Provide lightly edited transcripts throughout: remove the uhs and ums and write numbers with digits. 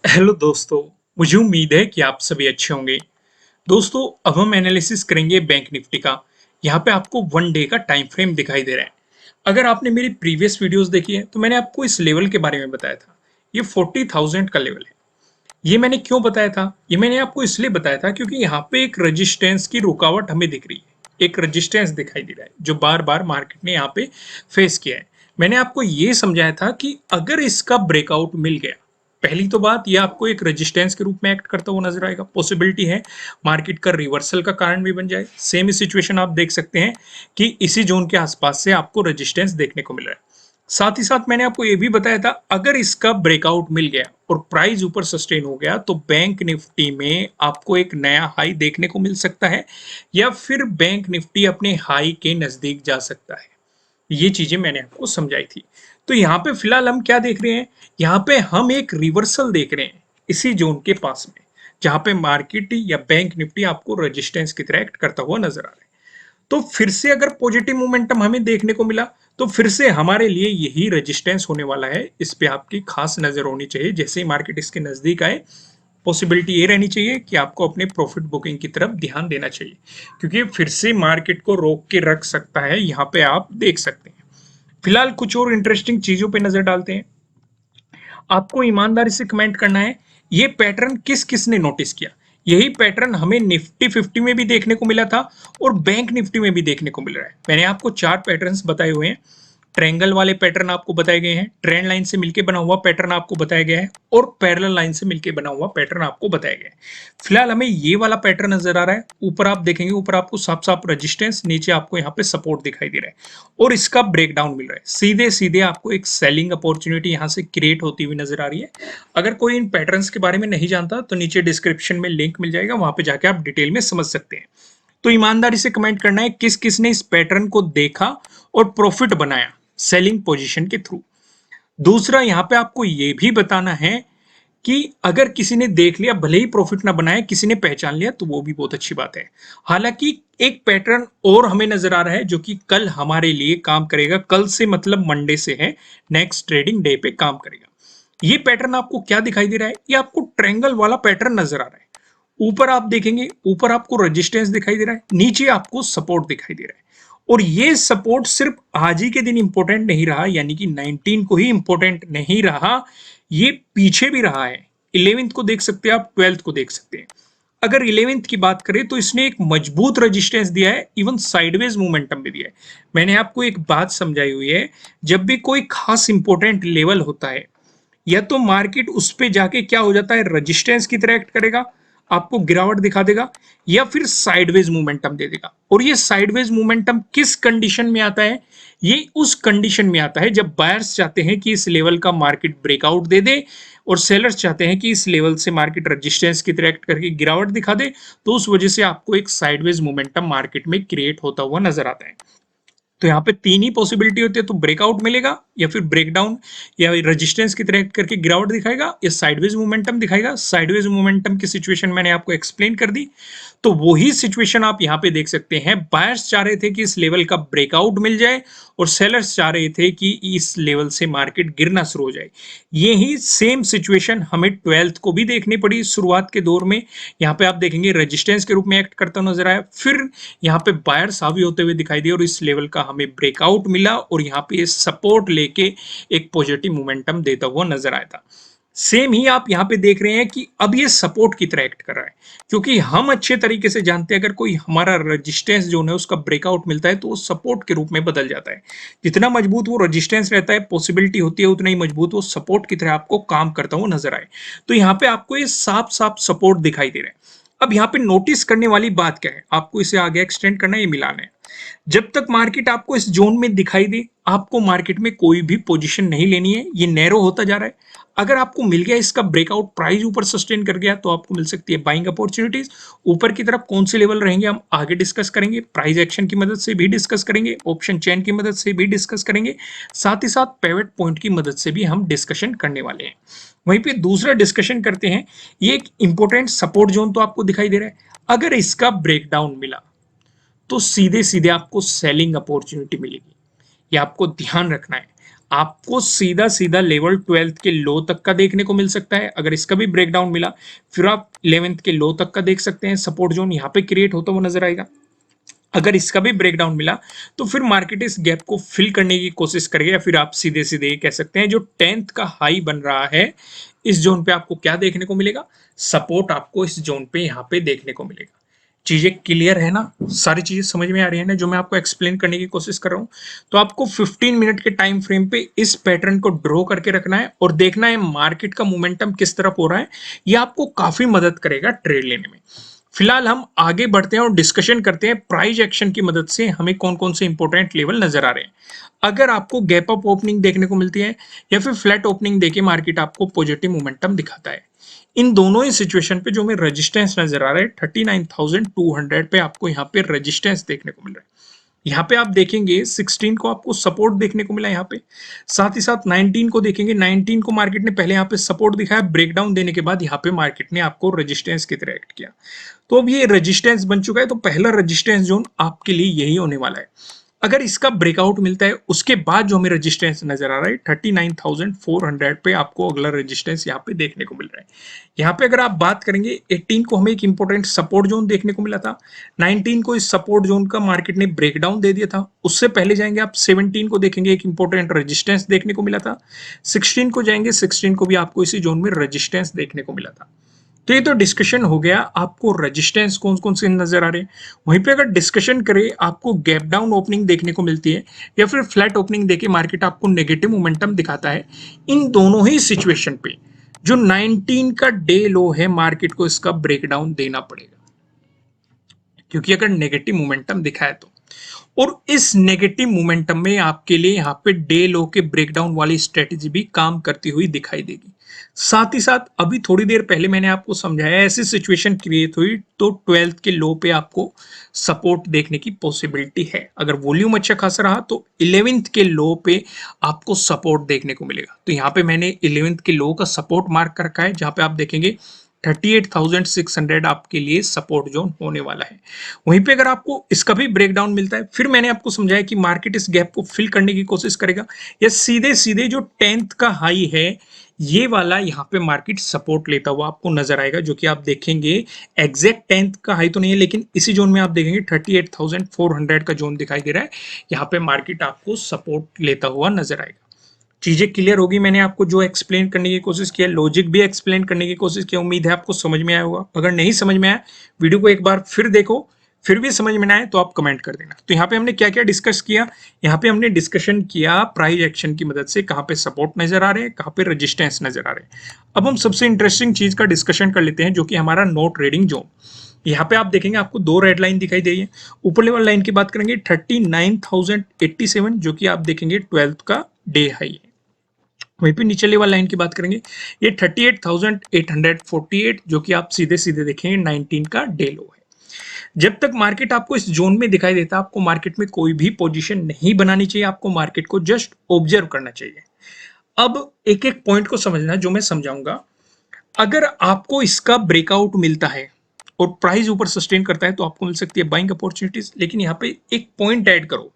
Hello दोस्तों। मुझे उम्मीद है कि आप सभी अच्छे होंगे। दोस्तों, अब हम एनालिसिस करेंगे बैंक निफ्टी का। यहाँ पे आपको वन डे का टाइम फ्रेम दिखाई दे रहा है। अगर आपने मेरी प्रीवियस वीडियोस देखी है तो मैंने आपको इस लेवल के बारे में बताया था। ये 40,000 का लेवल है। ये मैंने क्यों बताया था? ये मैंने आपको इसलिए बताया था क्योंकि यहाँ पे एक रेजिस्टेंस की रुकावट हमें दिख रही है। एक रेजिस्टेंस दिखाई दे रहा है जो बार बार मार्केट ने यहाँ पे फेस किया है। मैंने आपको ये समझाया था कि अगर इसका ब्रेकआउट मिल गया, पहली तो बात ये आपको एक रेजिस्टेंस के रूप में एक्ट करता हुआ नजर आएगा। पॉसिबिलिटी है मार्केट का रिवर्सल का कारण भी बन जाए। सेम सिचुएशन आप देख सकते हैं कि इसी जोन के आसपास से आपको रेजिस्टेंस देखने को मिल रहा है। साथ ही साथ मैंने आपको ये भी बताया था, अगर इसका ब्रेकआउट मिल गया और प्राइस ऊपर सस्टेन हो गया तो बैंक निफ्टी में आपको एक नया हाई देखने को मिल सकता है, या फिर बैंक निफ्टी अपने हाई के नजदीक जा सकता है। ये चीजें मैंने आपको समझाई थी। तो यहाँ पे फिलहाल हम क्या देख रहे हैं? यहाँ पे हम एक रिवर्सल देख रहे हैं इसी जोन के पास में, जहां पे मार्केट या बैंक निफ्टी आपको रेजिस्टेंस की तरह एक्ट करता हुआ नजर आ रहा है। तो फिर से अगर पॉजिटिव मोमेंटम हमें देखने को मिला तो फिर से हमारे लिए यही रेजिस्टेंस होने वाला है। इस पे आपकी खास नजर होनी चाहिए। जैसे ही मार्केट इसके नजदीक आए, पॉसिबिलिटी ये रहनी चाहिए कि आपको अपने प्रॉफिट बुकिंग की तरफ ध्यान देना चाहिए, क्योंकि फिर से मार्केट को रोक के रख सकता है। यहाँ पे आप देख सकते हैं। फिलहाल कुछ और इंटरेस्टिंग चीजों पे नजर डालते हैं। आपको ईमानदारी से कमेंट करना है, ये पैटर्न किस किसने नोटिस किया। यही पैटर्न हमें निफ्टी 50 में भी देखने को मिला था और बैंक निफ्टी में भी देखने को मिल रहा है। मैंने आपको चार पैटर्न्स बताए हुए हैं। ट्रायंगल वाले पैटर्न आपको बताए गए हैं, ट्रेंड लाइन से मिलकर बना हुआ पैटर्न आपको बताया गया है, और पैरेलल लाइन से मिलकर बना हुआ पैटर्न आपको बताया गया है। फिलहाल हमें ये वाला पैटर्न नजर आ रहा है। ऊपर आप देखेंगे, ऊपर आपको साफ साफ रेजिस्टेंस, नीचे आपको यहाँ पे सपोर्ट दिखाई दे रहा है और इसका ब्रेकडाउन मिल रहा है। सीधे सीधे आपको एक सेलिंग अपॉर्चुनिटी यहाँ से क्रिएट होती हुई नजर आ रही है। अगर कोई इन पैटर्न्स के बारे में नहीं जानता तो नीचे डिस्क्रिप्शन में लिंक मिल जाएगा, वहां पे जाके आप डिटेल में समझ सकते हैं। तो ईमानदारी से कमेंट करना है किस किसने इस पैटर्न को देखा और प्रॉफिट बनाया सेलिंग पोजीशन के थ्रू। दूसरा, यहां पे आपको यह भी बताना है कि अगर किसी ने देख लिया, भले ही प्रॉफिट ना बनाए, किसी ने पहचान लिया तो वो भी बहुत अच्छी बात है। हालांकि एक पैटर्न और हमें नजर आ रहा है जो कि कल हमारे लिए काम करेगा। कल से मतलब मंडे से है, नेक्स्ट ट्रेडिंग डे पे काम करेगा। ये पैटर्न आपको क्या दिखाई दे रहा है? ये आपको ट्रायंगल वाला पैटर्न नजर आ रहा है। ऊपर आप देखेंगे, ऊपर आपको रेजिस्टेंस दिखाई दे रहा है, नीचे आपको सपोर्ट दिखाई दे रहा है। और ये सपोर्ट सिर्फ आज ही के दिन इंपॉर्टेंट नहीं रहा, यानी कि 19 को ही इंपॉर्टेंट नहीं रहा, ये पीछे भी रहा है। 11th को देख सकते हैं आप, 12th को देख सकते हैं। अगर 11th की बात करें तो इसने एक मजबूत रेजिस्टेंस दिया है, इवन साइडवेज मोमेंटम भी दिया है। मैंने आपको एक बात समझाई हुई है, जब भी कोई खास इंपॉर्टेंट लेवल होता है, या तो मार्केट उस पे जाके क्या हो जाता है, रेजिस्टेंस की तरह एक्ट करेगा, आपको गिरावट दिखा देगा, या फिर साइडवेज मोमेंटम दे देगा। और ये साइडवेज मोमेंटम किस कंडीशन में आता है? ये उस कंडीशन में आता है जब बायर्स चाहते हैं कि इस लेवल का मार्केट ब्रेकआउट दे दे और सेलर्स चाहते हैं कि इस लेवल से मार्केट रेजिस्टेंस की तरह एक्ट करके गिरावट दिखा दे। तो उस वजह से आपको एक साइडवेज मोमेंटम मार्केट में क्रिएट होता हुआ नजर आता है। तो यहाँ पे तीन ही पॉसिबिलिटी होती है, तो ब्रेकआउट मिलेगा, या फिर ब्रेकडाउन, या रेजिस्टेंस की तरह करके गिरावट दिखाएगा, या साइडवेज मोमेंटम दिखाएगा। साइडवेज मोमेंटम की सिचुएशन मैंने आपको एक्सप्लेन कर दी। तो वही सिचुएशन आप यहाँ पे देख सकते हैं। बायर्स चाह रहे थे कि इस लेवल का ब्रेकआउट मिल जाए और सेलर्स चाह रहे थे कि इस लेवल से मार्केट गिरना शुरू हो जाए। यही सेम सिचुएशन हमें 12th को भी देखनी पड़ी शुरुआत के दौर में। यहाँ पे आप देखेंगे रेजिस्टेंस के रूप में एक्ट करता नजर आया, फिर यहाँ पे बायर्स हावी होते हुए दिखाई दिए और इस लेवल का हमें ब्रेकआउट मिला और यहाँ पे सपोर्ट लेके एक पॉजिटिव मोमेंटम देता हुआ नजर आया था। सेम ही आप यहाँ पे देख रहे हैं कि अब ये सपोर्ट की तरह एक्ट कर रहा है, क्योंकि हम अच्छे तरीके से जानते हैं अगर कोई हमारा रेजिस्टेंस जो है उसका ब्रेकआउट मिलता है तो वो सपोर्ट के रूप में बदल जाता है। जितना मजबूत वो रेजिस्टेंस रहता है, पॉसिबिलिटी होती है उतना ही मजबूत वो सपोर्ट की तरह आपको काम करता हुआ नजर आए। तो यहाँ पे आपको ये साफ साफ सपोर्ट दिखाई दे रहा है। अब यहाँ पे नोटिस करने वाली बात क्या है, आपको इसे आगे एक्सटेंड करना है, ये मिलाना है। जब तक मार्केट आपको इस जोन में दिखाई दे, आपको मार्केट में कोई भी पोजीशन नहीं लेनी है। ये नैरो होता जा रहा है। अगर आपको मिल गया इसका ब्रेकआउट, प्राइस ऊपर सस्टेन कर गया, तो आपको मिल सकती है बाइंग अपॉर्चुनिटीज। ऊपर की तरफ कौन से लेवल रहेंगे हम आगे डिस्कस करेंगे, प्राइस एक्शन की मदद से भी डिस्कस करेंगे, ऑप्शन चेन की मदद से भी डिस्कस करेंगे, साथ ही साथ पेवेट पॉइंट की मदद से भी हम डिस्कशन करने वाले हैं। वहीं पे दूसरा डिस्कशन करते हैं, ये एक इंपॉर्टेंट सपोर्ट जोन तो आपको दिखाई दे रहा है। अगर इसका ब्रेकडाउन मिला तो सीधे सीधे आपको सेलिंग अपॉर्चुनिटी मिलेगी। ये आपको ध्यान रखना है। आपको सीधा सीधा लेवल 12th के लो तक का देखने को मिल सकता है। अगर इसका भी ब्रेकडाउन मिला, फिर आप 11th के लो तक का देख सकते हैं, सपोर्ट जोन यहाँ पे क्रिएट होता हुआ नजर आएगा। अगर इसका भी ब्रेकडाउन मिला तो फिर मार्केट इस गैप को फिल करने की कोशिश करेगा, या फिर आप सीधे सीधे कह सकते हैं जो 10th का हाई बन रहा है इस जोन पे आपको क्या देखने को मिलेगा, सपोर्ट आपको इस जोन पे यहाँ पे देखने को मिलेगा। चीजें क्लियर है ना, सारी चीजें समझ में आ रही है ना जो मैं आपको एक्सप्लेन करने की कोशिश कर रहा हूं। तो आपको 15 मिनट के टाइम फ्रेम पे इस पैटर्न को ड्रॉ करके रखना है और देखना है मार्केट का मोमेंटम किस तरफ हो रहा है। यह आपको काफी मदद करेगा ट्रेड लेने में। फिलहाल हम आगे बढ़ते हैं और डिस्कशन करते हैं प्राइस एक्शन की मदद से हमें कौन कौन से इंपॉर्टेंट लेवल नजर आ रहे हैं। अगर आपको गैप अप ओपनिंग देखने को मिलती है या फिर फ्लैट ओपनिंग देके मार्केट आपको पॉजिटिव मोमेंटम दिखाता है, इन दोनों ही सिचुएशन पे जो हमें रेजिस्टेंस नजर आ रहा है 39,200 पे आपको यहाँ पे रेजिस्टेंस देखने को मिल रहा है। यहाँ पे आप देखेंगे 16 को आपको सपोर्ट देखने को मिला यहाँ पे, साथ ही साथ 19 को देखेंगे। 19 को मार्केट ने पहले यहाँ पे सपोर्ट दिखाया, ब्रेकडाउन देने के बाद यहाँ पे मार्केट ने आपको रेजिस्टेंस की तरह एक्ट किया। तो अब ये रेजिस्टेंस बन चुका है, तो पहला रेजिस्टेंस जोन आपके लिए यही होने वाला है। अगर इसका ब्रेकआउट मिलता है उसके बाद जो हमें रेजिस्टेंस नजर आ रहा है 39,400 पे आपको अगला रेजिस्टेंस यहाँ पे देखने को मिल रहा है। यहाँ पे अगर आप बात करेंगे 18 को हमें एक इंपॉर्टेंट सपोर्ट जोन देखने को मिला था, 19 को इस सपोर्ट जोन का मार्केट ने ब्रेकडाउन दे दिया था। उससे पहले जाएंगे आप 17 को देखेंगे, एक इंपॉर्टेंट रेजिस्टेंस देखने को मिला था। 16 को जाएंगे, 16 को भी आपको इसी जोन में रेजिस्टेंस देखने को मिला था। तो ये तो डिस्कशन हो गया आपको रेजिस्टेंस कौन कौन से नजर आ रहे हैं। वहीं पे अगर डिस्कशन करें आपको गैप डाउन ओपनिंग देखने को मिलती है या फिर फ्लैट ओपनिंग देके मार्केट आपको नेगेटिव मोमेंटम दिखाता है, इन दोनों ही सिचुएशन पे जो 19 का डे लो है मार्केट को इसका ब्रेकडाउन देना पड़ेगा, क्योंकि अगर नेगेटिव मोमेंटम दिखा है तो। और इस नेगेटिव मोमेंटम में आपके लिए यहाँ पे डे लो के ब्रेकडाउन वाली स्ट्रेटेजी भी काम करती हुई दिखाई देगी। साथ ही साथ अभी थोड़ी देर पहले मैंने आपको समझाया ऐसी सिचुएशन क्रिएट हुई तो 12th के लो पे आपको सपोर्ट देखने की पॉसिबिलिटी है। अगर वॉल्यूम अच्छा खासा रहा तो 11th के लो पे आपको सपोर्ट देखने को मिलेगा। तो यहाँ पे मैंने 11th के लो का सपोर्ट मार्क कर रखा है, जहां पे आप देखेंगे 38,600 आपके लिए सपोर्ट जोन होने वाला है। वहीं पे अगर आपको इसका भी ब्रेकडाउन मिलता है, फिर मैंने आपको समझाया कि मार्केट इस गैप को फिल करने की कोशिश करेगा या सीधे सीधे जो 10th का हाई है ये वाला यहाँ पे मार्केट सपोर्ट लेता हुआ आपको नजर आएगा, जो कि आप देखेंगे एग्जैक्ट 10th का हाई तो नहीं है, लेकिन इसी जोन में आप देखेंगे 38,400 का जोन दिखाई दे रहा है। यहाँ पे मार्केट आपको सपोर्ट लेता हुआ नजर आएगा। चीजें क्लियर होगी, मैंने आपको जो एक्सप्लेन करने की कोशिश किया, लॉजिक भी एक्सप्लेन करने की कोशिश किया, उम्मीद है आपको समझ में आया होगा। अगर नहीं समझ में आया वीडियो को एक बार फिर देखो, फिर भी समझ में ना आए तो आप कमेंट कर देना। तो यहाँ पे हमने क्या क्या डिस्कस किया, यहाँ पे हमने डिस्कशन किया प्राइस एक्शन की मदद से कहाँ पे सपोर्ट नजर आ रहे हैं, कहाँ पे रेजिस्टेंस नजर आ रहे हैं। अब हम सबसे इंटरेस्टिंग चीज का डिस्कशन कर लेते हैं जो कि हमारा नो ट्रेडिंग जोन। यहाँ पे आप देखेंगे आपको दो रेड लाइन दिखाई दे रही है। ऊपर लेवल लाइन की बात करेंगे 39,087 जो कि आप देखेंगे 12th का डे हाई है। वहीं पे नीचे लेवल लाइन की बात करेंगे ये 38,848 जो कि आप सीधे सीधे देखेंगे 19 का डे लो है। जब तक मार्केट आपको इस जोन में दिखाई देता है आपको मार्केट में कोई भी पोजीशन नहीं बनानी चाहिए, आपको मार्केट को जस्ट ऑब्जर्व करना चाहिए। अब एक एक पॉइंट को समझना जो मैं समझाऊंगा। अगर आपको इसका ब्रेकआउट मिलता है और प्राइस ऊपर सस्टेन करता है तो आपको मिल सकती है बाइंग अपॉर्चुनिटीज, लेकिन यहाँ पे एक पॉइंट ऐड करो।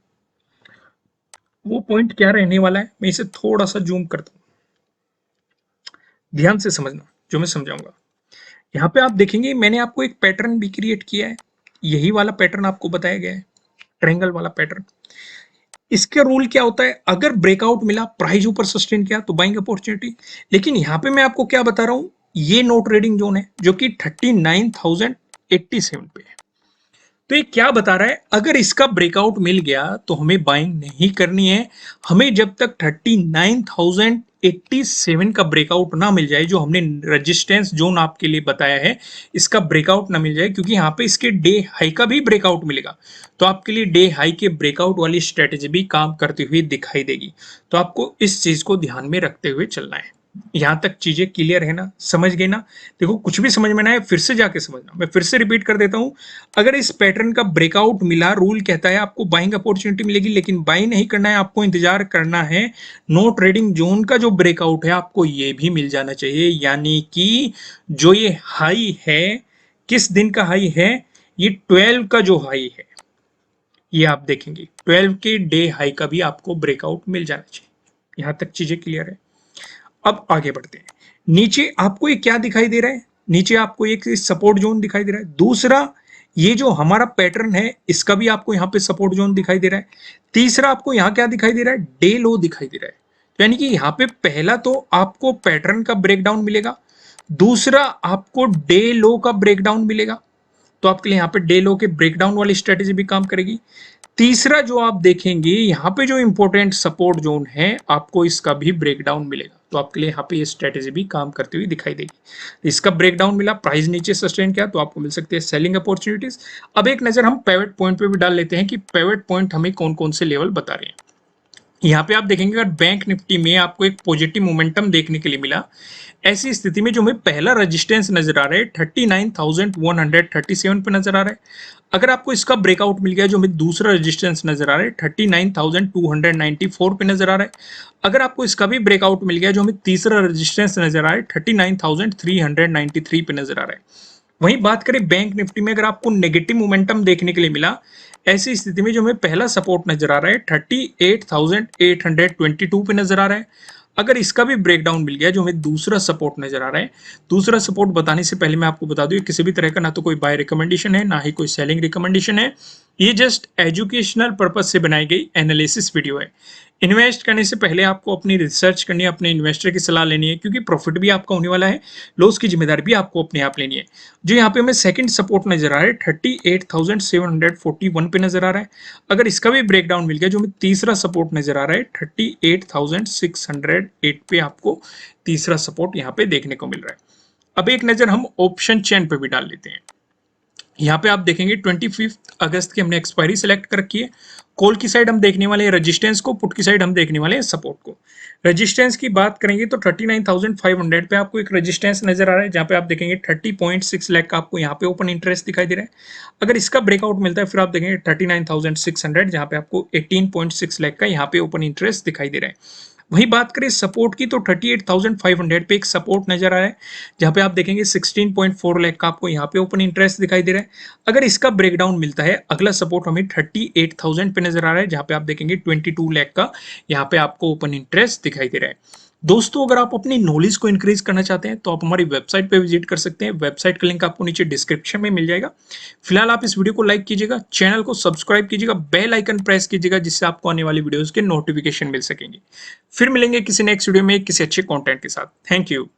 वो पॉइंट क्या रहने वाला है मैं इसे थोड़ा सा जूम करता हूं, ध्यान से समझना जो मैं समझाऊंगा। यहाँ पे आप देखेंगे मैंने आपको एक पैटर्न भी क्रिएट किया है, यही वाला पैटर्न आपको बताया गया है, ट्रायंगल वाला पैटर्न। इसका रूल क्या होता है, अगर ब्रेकआउट मिला प्राइस ऊपर सस्टेन किया तो बाइंग अपॉर्चुनिटी। लेकिन यहाँ पे मैं आपको क्या बता रहा हूं, ये नो ट्रेडिंग जोन है जो कि 39,087 पे है। तो ये क्या बता रहा है, अगर इसका ब्रेकआउट मिल गया तो हमें बाइंग नहीं करनी है। हमें जब तक 39,087 का ब्रेकआउट ना मिल जाए, जो हमने रेजिस्टेंस जोन आपके लिए बताया है, इसका ब्रेकआउट ना मिल जाए, क्योंकि यहाँ पे इसके डे हाई का भी ब्रेकआउट मिलेगा तो आपके लिए डे हाई के ब्रेकआउट वाली स्ट्रेटेजी भी काम करती हुई दिखाई देगी। तो आपको इस चीज को ध्यान में रखते हुए चलना है। यहां तक चीजें क्लियर है ना, समझ गए ना। देखो कुछ भी समझ में ना आए फिर से जाके समझना, मैं फिर से रिपीट कर देता हूं। अगर इस पैटर्न का ब्रेकआउट मिला, रूल कहता है आपको बाइंग अपॉर्चुनिटी मिलेगी, लेकिन बाई नहीं करना है, आपको इंतजार करना है। नो ट्रेडिंग जोन का जो ब्रेकआउट है आपको ये भी मिल जाना चाहिए, यानी कि जो ये हाई है, किस दिन का हाई है, ये 12 का जो हाई है, ये आप देखेंगे 12 के डे हाई का भी आपको ब्रेकआउट मिल जाना चाहिए। यहां तक चीजें क्लियर है। अब आगे बढ़ते हैं। नीचे आपको ये क्या दिखाई दे रहा है? नीचे आपको एक सपोर्ट जोन दिखाई दे रहा है। दूसरा, ये जो हमारा पैटर्न है इसका भी आपको यहाँ पे सपोर्ट जोन दिखाई दे रहा है। तीसरा, आपको यहाँ क्या दिखाई दे रहा है? डे लो दिखाई दे रहा है। यानी कि यहाँ पे पहला तो आपको पैटर्न का ब्रेकडाउन मिलेगा, दूसरा आपको डे लो का ब्रेकडाउन मिलेगा, तो आपके लिए यहाँ पे डे लो के ब्रेकडाउन वाली स्ट्रेटेजी भी काम करेगी। तीसरा जो आप देखेंगे यहाँ पे जो इंपॉर्टेंट सपोर्ट जोन है आपको इसका भी ब्रेकडाउन मिलेगा, तो आपके लिए यहाँ पे ये स्ट्रेटेजी भी काम करती हुई दिखाई देगी। इसका ब्रेकडाउन मिला, प्राइस नीचे सस्टेन किया, तो आपको मिल सकती है सेलिंग अपॉर्चुनिटीज। अब एक नजर हम पिवट पॉइंट पे भी डाल लेते हैं कि पिवट पॉइंट हमें कौन कौन से लेवल बता रहे हैं। यहाँ पे आप देखेंगे अगर बैंक निफ्टी में आपको एक पॉजिटिव मोमेंटम देखने के लिए मिला, ऐसी स्थिति में जो हमें पहला रेजिस्टेंस नजर आ रहा है 39,137 पे नजर आ रहा है। अगर आपको इसका ब्रेकआउट मिल गया, जो हमें दूसरा रेजिस्टेंस नजर आ रहा है 39,294 पे नजर आ रहा है। अगर आपको इसका भी ब्रेकआउट मिल गया, जो हमें तीसरा रेजिस्टेंस नजर आ रहा है 39,393 पे नजर आ रहा है। वहीं बात करें बैंक निफ्टी में, अगर आपको नेगेटिव मोमेंटम देखने के लिए मिला, ऐसी स्थिति में जो हमें पहला सपोर्ट नजर आ रहा है 38,822 पे नजर आ रहा है। अगर इसका भी ब्रेकडाउन मिल गया, जो हमें दूसरा सपोर्ट नजर आ रहा है, दूसरा सपोर्ट बताने से पहले मैं आपको बता दूं किसी भी तरह का ना तो कोई बाय रिकमेंडेशन है, ना ही कोई सेलिंग रिकमेंडेशन है। ये जस्ट एजुकेशनल पर्पज से बनाई गई एनालिसिस वीडियो है। इन्वेस्ट करने से पहले आपको अपनी रिसर्च करनी है, अपने इन्वेस्टर की सलाह लेनी है, क्योंकि प्रॉफिट भी आपका होने वाला है, लॉस की जिम्मेदारी भी आपको अपने आप लेनी है। जो यहाँ पे हमें सेकंड सपोर्ट नजर आ रहा है 38,741 पे नजर आ रहा है। अगर इसका भी ब्रेकडाउन मिल गया, जो हमें तीसरा सपोर्ट नजर आ रहा है 38,608 पे आपको तीसरा सपोर्ट यहाँ पे देखने को मिल रहा है। अब एक नजर हम ऑप्शन चेन पे भी डाल लेते हैं। यहाँ पे आप देखेंगे 25 अगस्त की हमने एक्सपायरी सेलेक्ट कर रखी है। कॉल की साइड हम देखने वाले हैं रेजिस्टेंस को, पुट की साइड हम देखने वाले हैं सपोर्ट को। रेजिस्टेंस की बात करेंगे तो 39,500 पे आपको एक रेजिस्टेंस नजर आ रहा है, जहाँ पे आप देखेंगे 30.6 लाख का आपको यहाँ पे ओपन इंटरेस्ट दिखाई दे रहा है। अगर इसका ब्रेकआउट मिलता है फिर आप देखेंगे 39,600, जहाँ पे आपको 18.6 लाख का यहाँ पे ओपन इंटरेस्ट दिखाई दे रहा है। वहीं बात करें सपोर्ट की तो 38,500 पे एक सपोर्ट नजर आ रहा है, जहां पे आप देखेंगे 16.4 लाख का आपको यहाँ पे ओपन इंटरेस्ट दिखाई दे रहा है। अगर इसका ब्रेकडाउन मिलता है, अगला सपोर्ट हमें 38,000 पे नजर आ रहा है, जहां पे आप देखेंगे 22 लाख का यहाँ पे आपको ओपन इंटरेस्ट दिखाई दे रहा है। दोस्तों, अगर आप अपनी नॉलेज को इंक्रीज करना चाहते हैं तो आप हमारी वेबसाइट पे विजिट कर सकते हैं। वेबसाइट का लिंक आपको नीचे डिस्क्रिप्शन में मिल जाएगा। फिलहाल आप इस वीडियो को लाइक कीजिएगा, चैनल को सब्सक्राइब कीजिएगा, बेल आइकन प्रेस कीजिएगा, जिससे आपको आने वाली वीडियोस के नोटिफिकेशन मिल सकेंगे। फिर मिलेंगे किसी नेक्स्ट वीडियो में किसी अच्छे कंटेंट के साथ। Thank you.